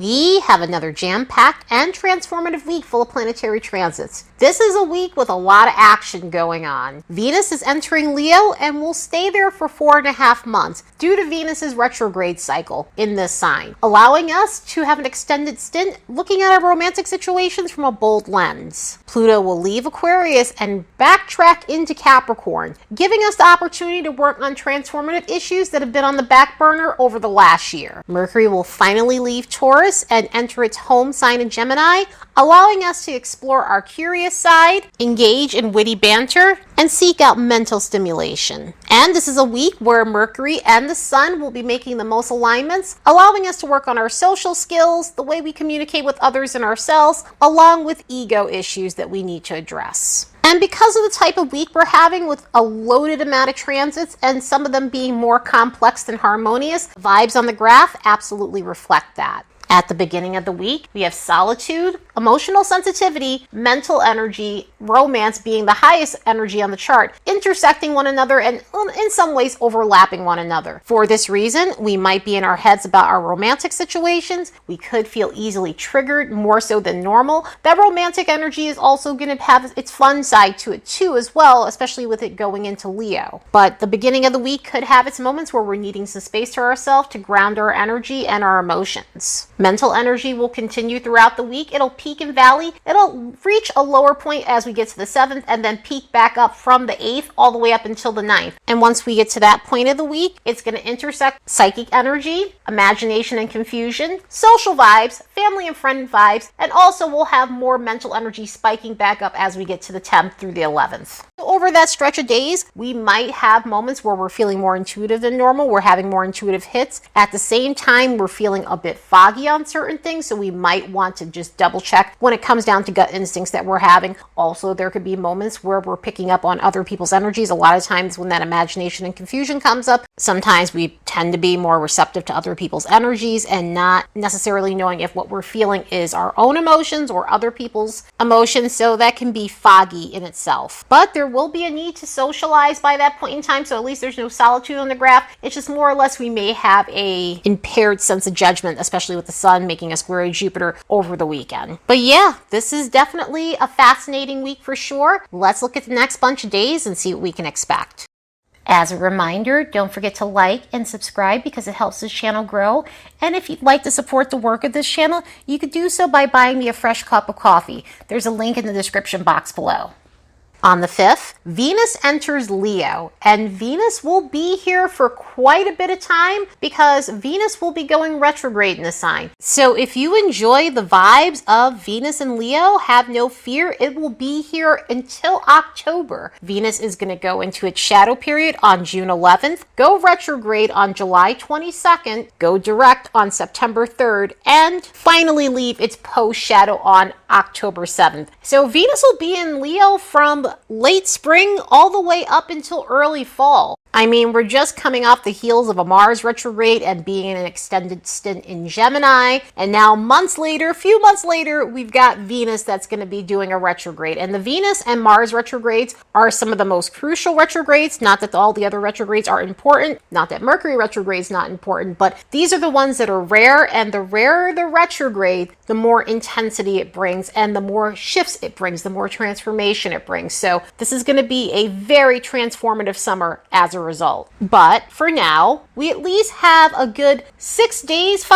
We have another jam-packed and transformative week full of planetary transits. This is a week with a lot of action going on. Venus is entering Leo and will stay there for 4.5 months due to Venus's retrograde cycle in this sign, allowing us to have an extended stint looking at our romantic situations from a bold lens. Pluto will leave Aquarius and backtrack into Capricorn, giving us the opportunity to work on transformative issues that have been on the back burner over the last year. Mercury will finally leave Taurus and enter its home sign in Gemini, allowing us to explore our curious side, engage in witty banter, and seek out mental stimulation. And this is a week where Mercury and the Sun will be making the most alignments, allowing us to work on our social skills, the way we communicate with others and ourselves, along with ego issues that we need to address. And because of the type of week we're having with a loaded amount of transits and some of them being more complex than harmonious, vibes on the graph absolutely reflect that. At the beginning of the week, we have solitude, emotional sensitivity, mental energy, romance being the highest energy on the chart, intersecting one another and in some ways overlapping one another. For this reason, we might be in our heads about our romantic situations. We could feel easily triggered more so than normal. That romantic energy is also going to have its fun side to it too as well, especially with it going into Leo. But the beginning of the week could have its moments where we're needing some space to ourselves to ground our energy and our emotions. Mental energy will continue throughout the week. It'll peak and valley. It'll reach a lower point as we get to the 7th and then peak back up from the 8th all the way up until the 9th. And once we get to that point of the week, it's going to intersect psychic energy, imagination and confusion, social vibes, family and friend vibes, and also we'll have more mental energy spiking back up as we get to the 10th through the 11th. Over that stretch of days, we might have moments where we're feeling more intuitive than normal. We're having more intuitive hits. At the same time, we're feeling a bit foggy on certain things, so we might want to just double check when it comes down to gut instincts that we're having. Also, there could be moments where we're picking up on other people's energies. A lot of times when that imagination and confusion comes up, sometimes we tend to be more receptive to other people's energies and not necessarily knowing if what we're feeling is our own emotions or other people's emotions, so that can be foggy in itself. But there will be a need to socialize by that point in time, so at least there's no solitude on the graph. It's just more or less we may have a impaired sense of judgment, especially with the Sun making a square to Jupiter over the weekend. But yeah, this is definitely a fascinating week for sure. Let's look at the next bunch of days and see what we can expect. As a reminder, don't forget to like and subscribe because it helps this channel grow. And if you'd like to support the work of this channel, you could do so by buying me a fresh cup of coffee. There's a link in the description box below. On the 5th, Venus enters Leo, and Venus will be here for quite a bit of time because Venus will be going retrograde in the sign. So if you enjoy the vibes of Venus and Leo, have no fear, it will be here until October. Venus is going to go into its shadow period on June 11th, go retrograde on July 22nd, go direct on September 3rd, and finally leave its post-shadow on October 7th. So Venus will be in Leo from late spring all the way up until early fall. I mean, we're just coming off the heels of a Mars retrograde and being in an extended stint in Gemini. And now a few months later, we've got Venus that's going to be doing a retrograde. And the Venus and Mars retrogrades are some of the most crucial retrogrades. Not that all the other retrogrades are important. Not that Mercury retrograde is not important. But these are the ones that are rare. And the rarer the retrograde, the more intensity it brings. And the more shifts it brings, the more transformation it brings. So this is going to be a very transformative summer as a result. But for now, we at least have a good 6 days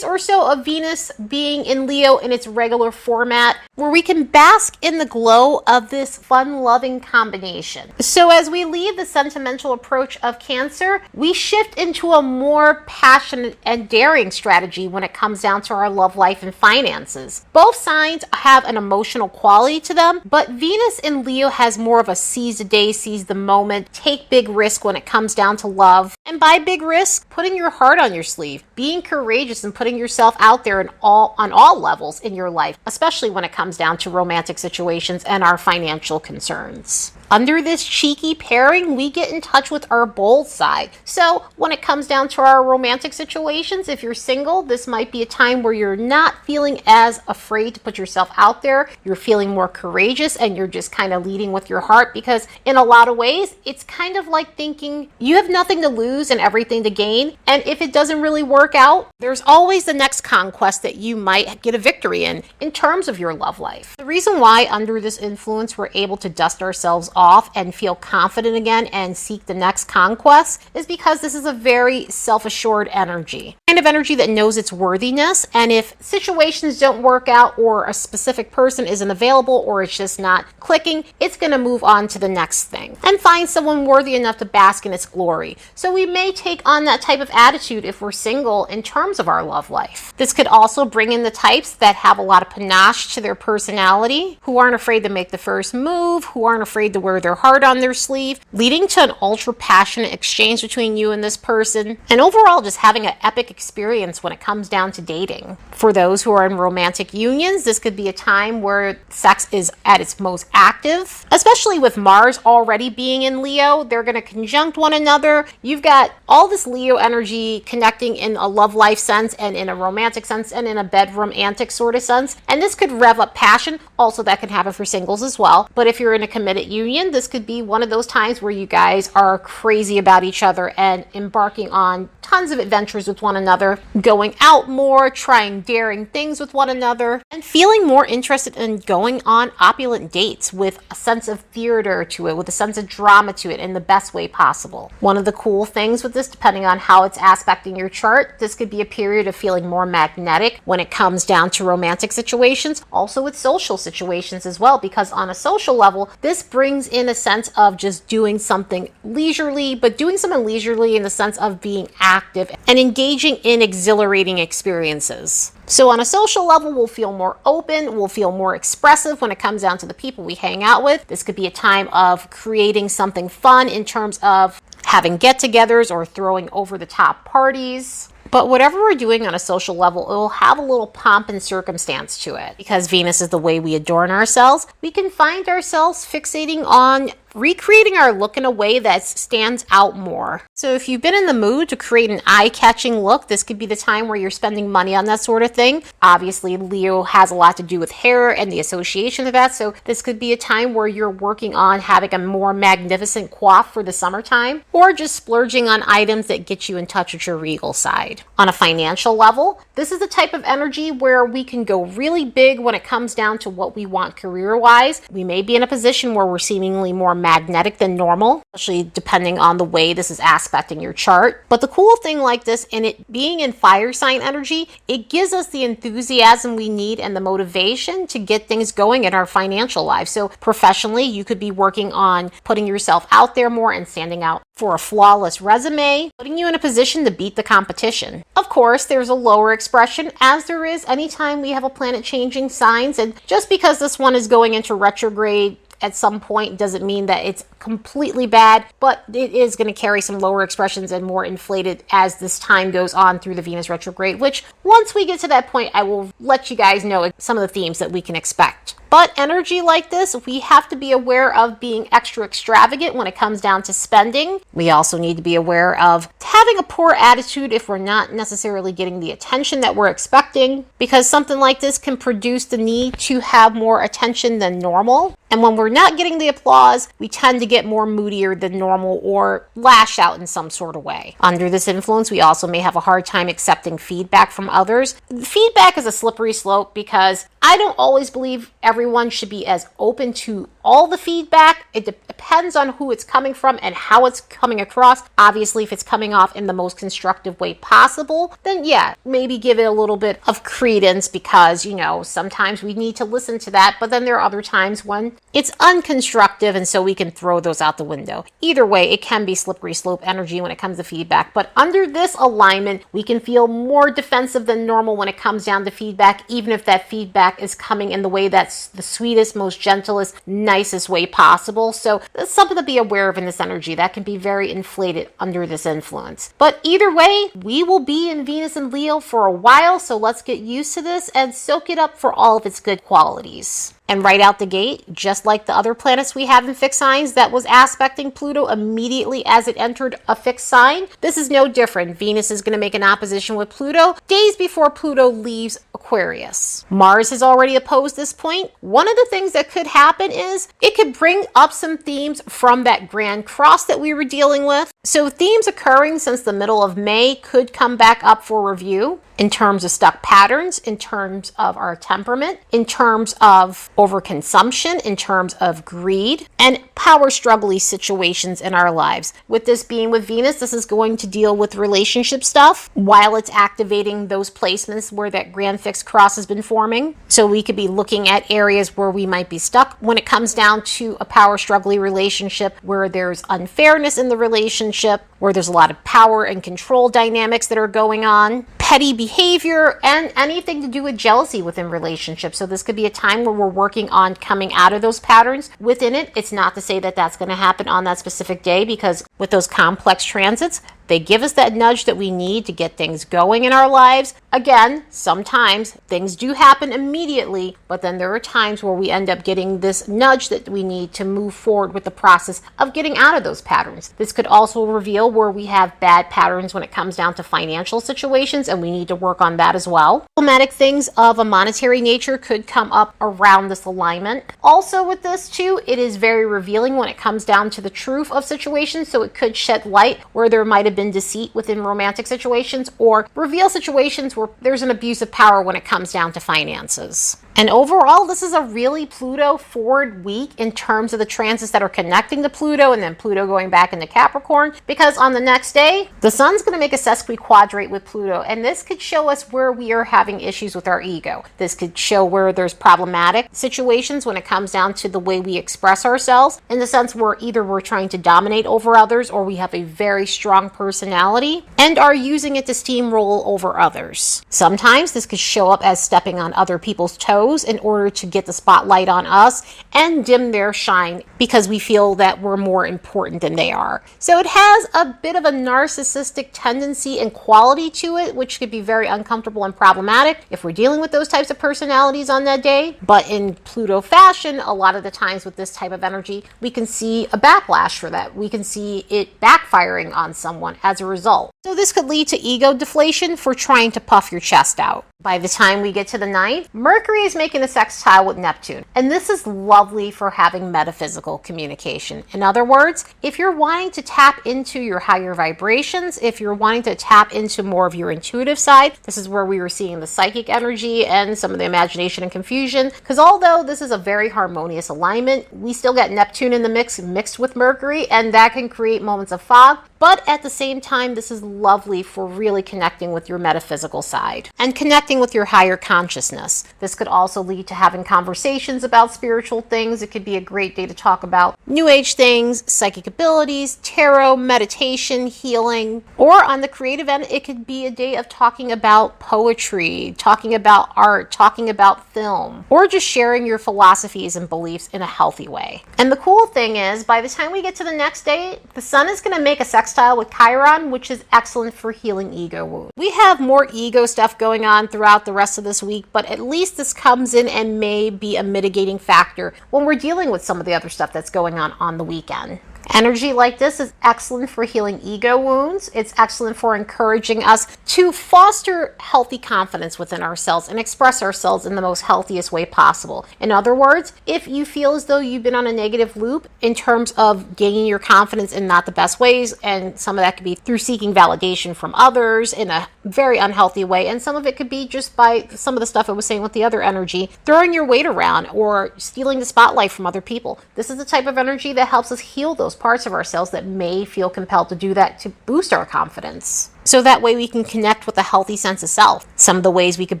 or so of Venus being in Leo in its regular format, where we can bask in the glow of this fun-loving combination. So as we leave the sentimental approach of Cancer, we shift into a more passionate and daring strategy when it comes down to our love life and finances. Both signs have an emotional quality to them, but Venus in Leo has more of a seize the day, seize the moment, take big risk when it comes down to love. And by big risk, putting your heart on your sleeve, being courageous and putting yourself out there on all levels in your life, especially when it comes down to romantic situations and our financial concerns. Under this cheeky pairing, we get in touch with our bold side. So when it comes down to our romantic situations, if you're single, this might be a time where you're not feeling as afraid to put yourself out there. You're feeling more courageous and you're just kind of leading with your heart, because in a lot of ways, it's kind of like thinking you have nothing to lose and everything to gain. And if it doesn't really work out, there's always the next conquest that you might get a victory in terms of your love life. The reason why under this influence we're able to dust ourselves off and feel confident again and seek the next conquest is because this is a very self-assured energy. Kind of energy that knows its worthiness, and if situations don't work out or a specific person isn't available or it's just not clicking, it's going to move on to the next thing and find someone worthy enough to bask in its glory. So we may take on that type of attitude if we're single in terms of our love life. This could also bring in the types that have a lot of panache to their personality, who aren't afraid to make the first move, who aren't afraid to wear their heart on their sleeve, leading to an ultra passionate exchange between you and this person, and overall just having an epic experience when it comes down to dating. For those who are in romantic unions, this could be a time where sex is at its most active, especially with Mars already being in Leo. They're going to conjunct one another. You've got all this Leo energy connecting in a love life sense and in a romantic sense and in a bedroom antic sort of sense. And this could rev up passion. Also, that can happen for singles as well. But if you're in a committed union, this could be one of those times where you guys are crazy about each other and embarking on tons of adventures with one another, going out more, trying daring things with one another, and feeling more interested in going on opulent dates with a sense of theater to it, with a sense of drama to it in the best way possible. One of the cool things with this, depending on how it's aspecting your chart, this could be a period of feeling more magnetic when it comes down to romantic situations, also with social situations as well, because on a social level, this brings in a sense of just doing something leisurely, but doing something leisurely in the sense of being active and engaging in exhilarating experiences. So on a social level, we'll feel more open, we'll feel more expressive when it comes down to the people we hang out with. This could be a time of creating something fun in terms of having get-togethers or throwing over-the-top parties. But whatever we're doing on a social level, it will have a little pomp and circumstance to it. Because Venus is the way we adorn ourselves, we can find ourselves fixating on recreating our look in a way that stands out more. So if you've been in the mood to create an eye-catching look, this could be the time where you're spending money on that sort of thing. Obviously, Leo has a lot to do with hair and the association of that, so this could be a time where you're working on having a more magnificent coif for the summertime, or just splurging on items that get you in touch with your regal side. On a financial level, this is the type of energy where we can go really big when it comes down to what we want career-wise. We may be in a position where we're seemingly more magnetic than normal, especially depending on the way this is aspecting your chart. But the cool thing like this, and it being in fire sign energy, it gives us the enthusiasm we need and the motivation to get things going in our financial lives. So professionally, you could be working on putting yourself out there more and standing out for a flawless resume, putting you in a position to beat the competition. Of course, there's a lower expression, as there is anytime we have a planet changing signs, and just because this one is going into retrograde at some point doesn't mean that it's completely bad, but it is going to carry some lower expressions and more inflated as this time goes on through the Venus retrograde, which once we get to that point, I will let you guys know some of the themes that we can expect. But energy like this, we have to be aware of being extra extravagant when it comes down to spending. We also need to be aware of having a poor attitude if we're not necessarily getting the attention that we're expecting, because something like this can produce the need to have more attention than normal. And when we're not getting the applause, we tend to get more moodier than normal or lash out in some sort of way. Under this influence, we also may have a hard time accepting feedback from others. Feedback is a slippery slope because I don't always believe everyone should be as open to all the feedback. It depends on who it's coming from and how it's coming across. Obviously, if it's coming off in the most constructive way possible, then yeah, maybe give it a little bit of credence because, you know, sometimes we need to listen to that, but then there are other times when it's unconstructive and so we can throw those out the window. Either way, it can be slippery slope energy when it comes to feedback, but under this alignment, we can feel more defensive than normal when it comes down to feedback, even if that feedback is coming in the way that's the sweetest, most gentlest, nicest way possible. So that's something to be aware of in this energy that can be very inflated under this influence. But either way, we will be in Venus and Leo for a while, so let's get used to this and soak it up for all of its good qualities. And right out the gate, just like the other planets we have in fixed signs that was aspecting Pluto immediately as it entered a fixed sign, this is no different. Venus is going to make an opposition with Pluto days before Pluto leaves Aquarius. Mars has already opposed this point. One of the things that could happen is it could bring up some themes from that grand cross that we were dealing with. So themes occurring since the middle of May could come back up for review in terms of stuck patterns, in terms of our temperament, in terms of overconsumption, in terms of greed, and power struggle-y situations in our lives. With this being with Venus, this is going to deal with relationship stuff while it's activating those placements where that grand fixed cross has been forming. So we could be looking at areas where we might be stuck when it comes down to a power struggle-y relationship where there's unfairness in the relationship, where there's a lot of power and control dynamics that are going on, petty behavior, and anything to do with jealousy within relationships. So this could be a time where we're working on coming out of those patterns within it. It's not to say that that's going to happen on that specific day, because with those complex transits, they give us that nudge that we need to get things going in our lives. Again, sometimes things do happen immediately, but then there are times where we end up getting this nudge that we need to move forward with the process of getting out of those patterns. This could also reveal where we have bad patterns when it comes down to financial situations, and we need to work on that as well. Problematic things of a monetary nature could come up around this alignment. Also with this too, it is very revealing when it comes down to the truth of situations, so it could shed light where there might have been deceit within romantic situations, or reveal situations where there's an abuse of power when it comes down to finances. And overall, this is a really Pluto forward week in terms of the transits that are connecting to Pluto and then Pluto going back into Capricorn, because on the next day, the sun's going to make a sesquiquadrate with Pluto, and this could show us where we are having issues with our ego. This could show where there's problematic situations when it comes down to the way we express ourselves, in the sense where either we're trying to dominate over others or we have a very strong personality and are using it to steamroll over others. Sometimes this could show up as stepping on other people's toes in order to get the spotlight on us and dim their shine because we feel that we're more important than they are. So it has a bit of a narcissistic tendency and quality to it, which could be very uncomfortable and problematic if we're dealing with those types of personalities on that day. But in Pluto fashion, a lot of the times with this type of energy, we can see a backlash for that. We can see it backfiring on someone as a result. So this could lead to ego deflation for trying to puff your chest out. By the time we get to the 9th, Mercury is making a sextile with Neptune. And this is lovely for having metaphysical communication. In other words, if you're wanting to tap into your higher vibrations, if you're wanting to tap into more of your intuitive side, this is where we were seeing the psychic energy and some of the imagination and confusion. Because although this is a very harmonious alignment, we still got Neptune in the mixed with Mercury, and that can create moments of fog. But at the same time, this is lovely for really connecting with your metaphysical side and connecting with your higher consciousness. This could also lead to having conversations about spiritual things. It could be a great day to talk about new age things, psychic abilities, tarot, meditation, healing. Or on the creative end, it could be a day of talking about poetry, talking about art, talking about film, or just sharing your philosophies and beliefs in a healthy way. And the cool thing is, by the time we get to the next day, the sun is going to make a sextile with Chiron, which is excellent for healing ego wounds. We have more ego stuff going on throughout the rest of this week, but at least this comes in and may be a mitigating factor when we're dealing with some of the other stuff that's going on the weekend. Energy like this is excellent for healing ego wounds. It's excellent for encouraging us to foster healthy confidence within ourselves and express ourselves in the most healthiest way possible. In other words, if you feel as though you've been on a negative loop in terms of gaining your confidence in not the best ways, and some of that could be through seeking validation from others in a very unhealthy way, and some of it could be just by some of the stuff I was saying with the other energy, throwing your weight around or stealing the spotlight from other people. This is the type of energy that helps us heal those parts of ourselves that may feel compelled to do that to boost our confidence. So that way we can connect with a healthy sense of self. Some of the ways we could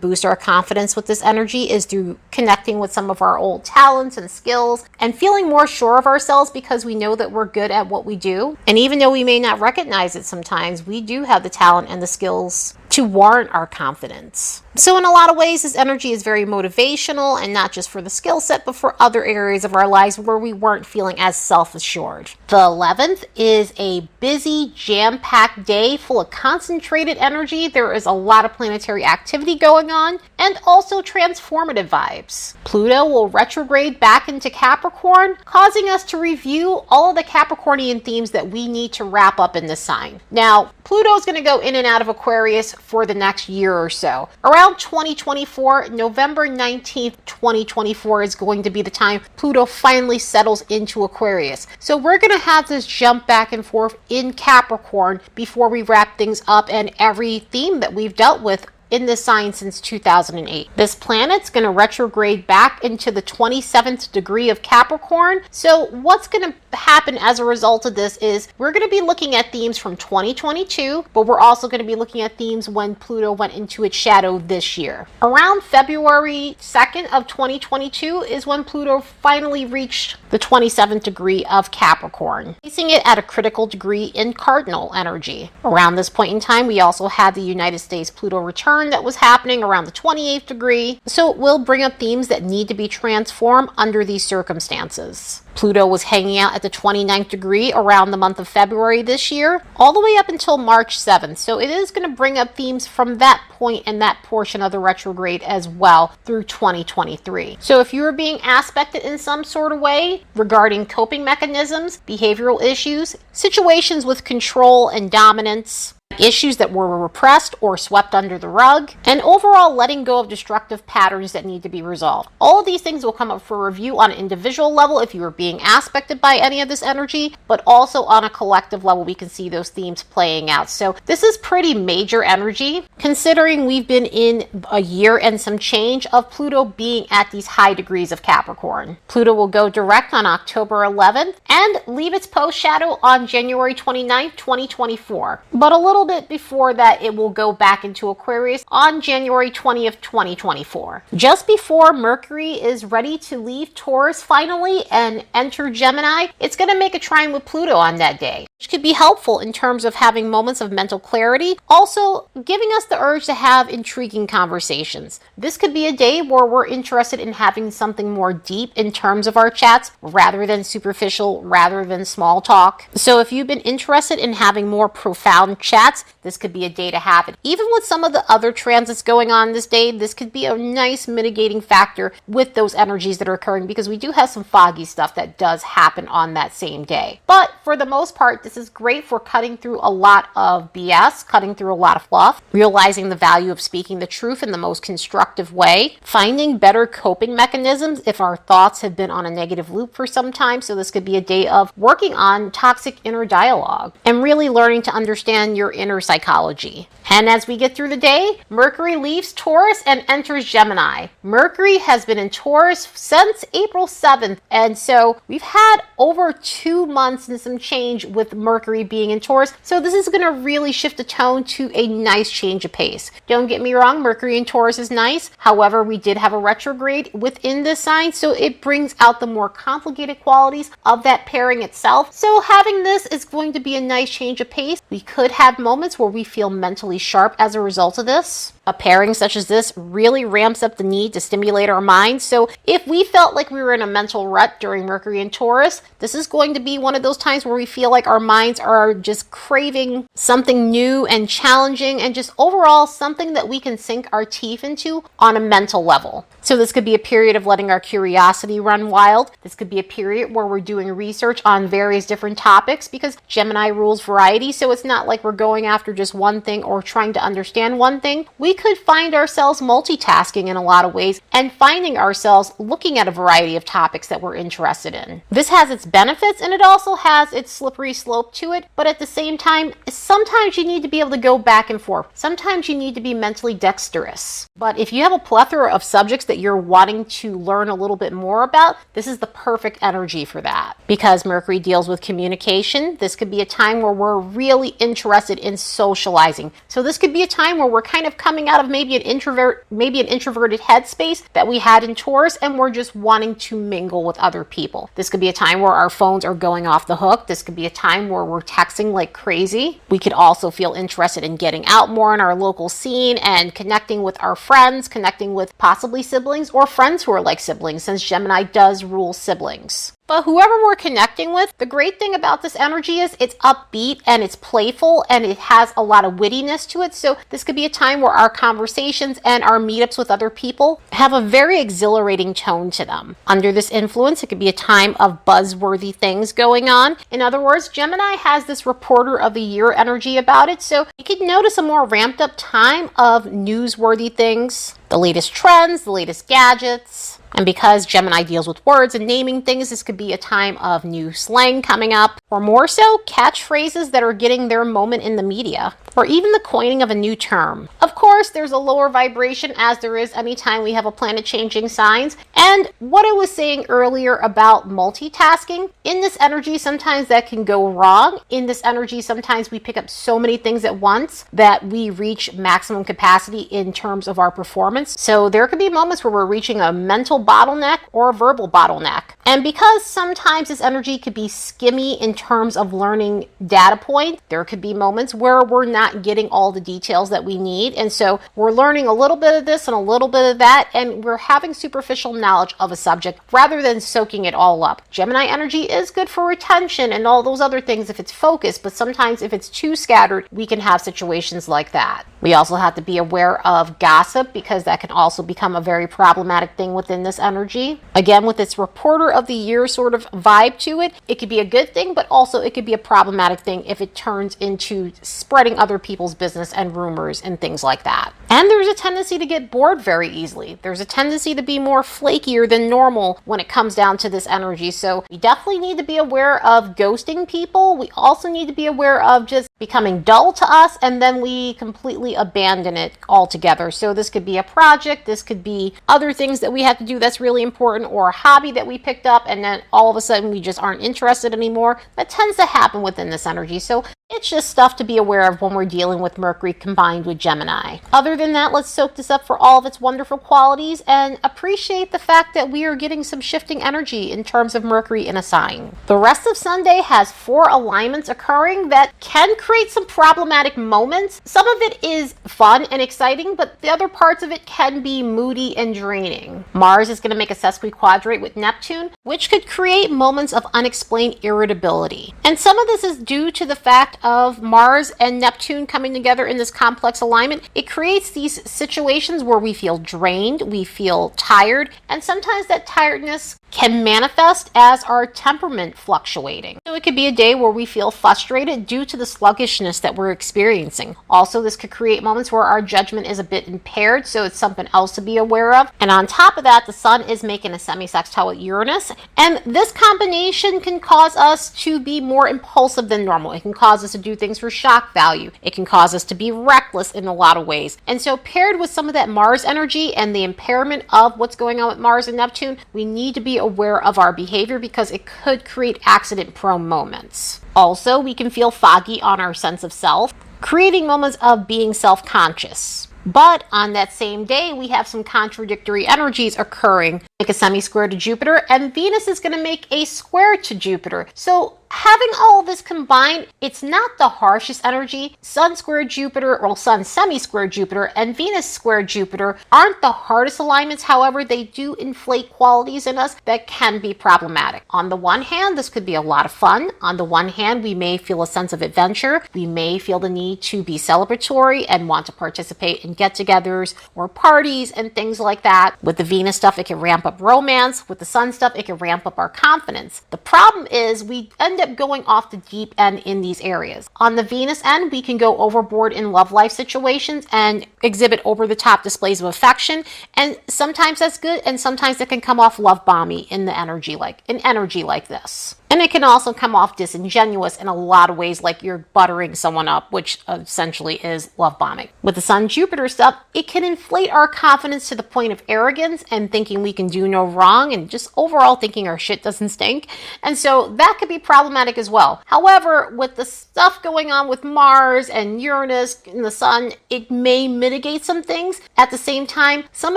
boost our confidence with this energy is through connecting with some of our old talents and skills and feeling more sure of ourselves because we know that we're good at what we do. And even though we may not recognize it sometimes, we do have the talent and the skills to warrant our confidence. So in a lot of ways, this energy is very motivational, and not just for the skill set, but for other areas of our lives where we weren't feeling as self-assured. The 11th is a busy, jam-packed day full of concentrated energy. There is a lot of planetary activity going on, and also transformative vibes. Pluto will retrograde back into Capricorn, causing us to review all of the Capricornian themes that we need to wrap up in this sign. Now, Pluto is going to go in and out of Aquarius for the next year or so. Around 2024, November 19th, 2024 is going to be the time Pluto finally settles into Aquarius. So we're going to have this jump back and forth in Capricorn before we wrap things up, and every theme that we've dealt with in this sign since 2008. This planet's going to retrograde back into the 27th degree of Capricorn. So what's going to happen as a result of this is we're going to be looking at themes from 2022, but we're also going to be looking at themes when Pluto went into its shadow this year. Around February 2nd of 2022 is when Pluto finally reached the 27th degree of Capricorn, placing it at a critical degree in cardinal energy. Around this point in time, we also had the United States Pluto return that was happening around the 28th degree, so it will bring up themes that need to be transformed under these circumstances. Pluto was hanging out at the 29th degree around the month of February this year, all the way up until March 7th. So it is going to bring up themes from that point and that portion of the retrograde as well through 2023. So if you are being aspected in some sort of way regarding coping mechanisms, behavioral issues, situations with control and dominance, issues that were repressed or swept under the rug, and overall letting go of destructive patterns that need to be resolved. All of these things will come up for review on an individual level if you are being aspected by any of this energy, but also on a collective level we can see those themes playing out. So this is pretty major energy, considering we've been in a year and some change of Pluto being at these high degrees of Capricorn. Pluto will go direct on October 11th and leave its post shadow on January 29th, 2024. But a little bit before that, it will go back into Aquarius on January 20th, 2024. Just before Mercury is ready to leave Taurus finally and enter Gemini, it's going to make a trine with Pluto on that day, which could be helpful in terms of having moments of mental clarity, also giving us the urge to have intriguing conversations. This could be a day where we're interested in having something more deep in terms of our chats rather than superficial, rather than small talk. So if you've been interested in having more profound chats, this could be a day to have it. Even with some of the other transits going on this day, this could be a nice mitigating factor with those energies that are occurring, because we do have some foggy stuff that does happen on that same day. But for the most part, this is great for cutting through a lot of BS, cutting through a lot of fluff, realizing the value of speaking the truth in the most constructive way, finding better coping mechanisms if our thoughts have been on a negative loop for some time. So this could be a day of working on toxic inner dialogue and really learning to understand your inner psychology. And as we get through the day, Mercury leaves Taurus and enters Gemini. Mercury has been in Taurus since April 7th, and so we've had over 2 months and some change with Mercury being in Taurus, so this is going to really shift the tone to a nice change of pace. Don't get me wrong, Mercury in Taurus is nice. However, we did have a retrograde within this sign, so it brings out the more complicated qualities of that pairing itself. So having this is going to be a nice change of pace. We could have moments where we feel mentally sharp as a result of this. A pairing such as this really ramps up the need to stimulate our minds. So if we felt like we were in a mental rut during Mercury and Taurus, this is going to be one of those times where we feel like our minds are just craving something new and challenging, and just overall something that we can sink our teeth into on a mental level. So this could be a period of letting our curiosity run wild. This could be a period where we're doing research on various different topics, because Gemini rules variety. So it's not like we're going after just one thing or trying to understand one thing. We could find ourselves multitasking in a lot of ways and finding ourselves looking at a variety of topics that we're interested in. This has its benefits, and it also has its slippery slope to it, but at the same time, sometimes you need to be able to go back and forth. Sometimes you need to be mentally dexterous. But if you have a plethora of subjects that you're wanting to learn a little bit more about, this is the perfect energy for that. Because Mercury deals with communication, this could be a time where we're really interested in socializing. So this could be a time where we're kind of coming coming out of maybe an introverted headspace that we had in Taurus, and we're just wanting to mingle with other people. This could be a time where our phones are going off the hook. This could be a time where we're texting like crazy. We could also feel interested in getting out more in our local scene and connecting with our friends, connecting with possibly siblings or friends who are like siblings, since Gemini does rule siblings. But whoever we're connecting with, the great thing about this energy is it's upbeat and it's playful and it has a lot of wittiness to it. So this could be a time where our conversations and our meetups with other people have a very exhilarating tone to them. Under this influence, it could be a time of buzzworthy things going on. In other words, Gemini has this reporter of the year energy about it. So you could notice a more ramped up time of newsworthy things, the latest trends, the latest gadgets. And because Gemini deals with words and naming things, this could be a time of new slang coming up, or more so, catchphrases that are getting their moment in the media, or even the coining of a new term. Of course, there's a lower vibration, as there is anytime we have a planet changing signs. And what I was saying earlier about multitasking, in this energy, sometimes that can go wrong. In this energy, sometimes we pick up so many things at once that we reach maximum capacity in terms of our performance. So there could be moments where we're reaching a mental bottleneck or a verbal bottleneck. And because sometimes this energy could be skimmy in terms of learning data points, there could be moments where we're not getting all the details that we need. And so we're learning a little bit of this and a little bit of that, and we're having superficial knowledge of a subject rather than soaking it all up. Gemini energy is good for retention and all those other things if it's focused, but sometimes if it's too scattered, we can have situations like that. We also have to be aware of gossip, because that can also become a very problematic thing within this energy. Again, with its reporter of the year sort of vibe to it, it could be a good thing, but also it could be a problematic thing if it turns into spreading other people's business and rumors and things like that. And there's a tendency to get bored very easily. There's a tendency to be more flakier than normal when it comes down to this energy. So we definitely need to be aware of ghosting people. We also need to be aware of just becoming dull to us, and then we completely abandon it altogether. So this could be a project, this could be other things that we have to do that's really important, or a hobby that we picked up and then all of a sudden we just aren't interested anymore. That tends to happen within this energy. So it's just stuff to be aware of when we're dealing with Mercury combined with Gemini. Other than that, let's soak this up for all of its wonderful qualities and appreciate the fact that we are getting some shifting energy in terms of Mercury in a sign. The rest of Sunday has 4 alignments occurring that can create some problematic moments. Some of it is fun and exciting, but the other parts of it can be moody and draining. Mars is going to make a Sesquiquadrate with Neptune, which could create moments of unexplained irritability. And some of this is due to the fact of Mars and Neptune coming together in this complex alignment. It creates these situations where we feel drained, we feel tired, and sometimes that tiredness can manifest as our temperament fluctuating. So it could be a day where we feel frustrated due to the sluggishness that we're experiencing. Also, this could create moments where our judgment is a bit impaired, so it's something else to be aware of. And on top of that, the Sun is making a semisextile with Uranus, and this combination can cause us to be more impulsive than normal. It can cause us to do things for shock value. It can cause us to be reckless in a lot of ways. And so paired with some of that Mars energy and the impairment of what's going on with Mars and Neptune, we need to be aware of our behavior because it could create accident-prone moments. Also, we can feel foggy on our sense of self, creating moments of being self-conscious. But on that same day, we have some contradictory energies occurring, like a semi-square to Jupiter, and Venus is going to make a square to Jupiter. So having all of this combined, it's not the harshest energy. Sun square Jupiter, or Sun semi-square Jupiter, and Venus square Jupiter aren't the hardest alignments. However, they do inflate qualities in us that can be problematic. On the one hand, this could be a lot of fun. On the one hand, we may feel a sense of adventure. We may feel the need to be celebratory and want to participate in get-togethers or parties and things like that. With the Venus stuff, it can ramp up romance. With the Sun stuff, it can ramp up our confidence. The problem is we end up going off the deep end in these areas. On the Venus end, we can go overboard in love life situations and exhibit over-the-top displays of affection, and sometimes that's good, and sometimes it can come off love bomby in energy like this. And it can also come off disingenuous in a lot of ways, like you're buttering someone up, which essentially is love bombing. With the Sun-Jupiter stuff, it can inflate our confidence to the point of arrogance and thinking we can do no wrong and just overall thinking our shit doesn't stink. And so that could be problematic as well. However, with the stuff going on with Mars and Uranus and the Sun, it may mitigate some things. At the same time, some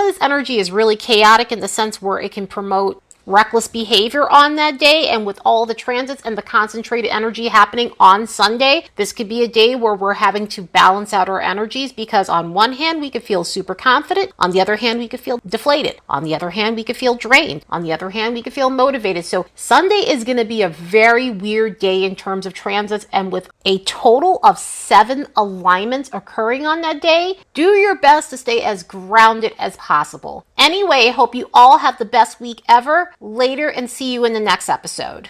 of this energy is really chaotic in the sense where it can promote reckless behavior on that day, and with all the transits and the concentrated energy happening on Sunday, this could be a day where we're having to balance out our energies, because on one hand we could feel super confident, on the other hand we could feel deflated, on the other hand we could feel drained, on the other hand we could feel motivated. So Sunday is going to be a very weird day in terms of transits, and with a total of 7 alignments occurring on that day, do your best to stay as grounded as possible. Anyway, hope you all have the best week ever. Later, and see you in the next episode.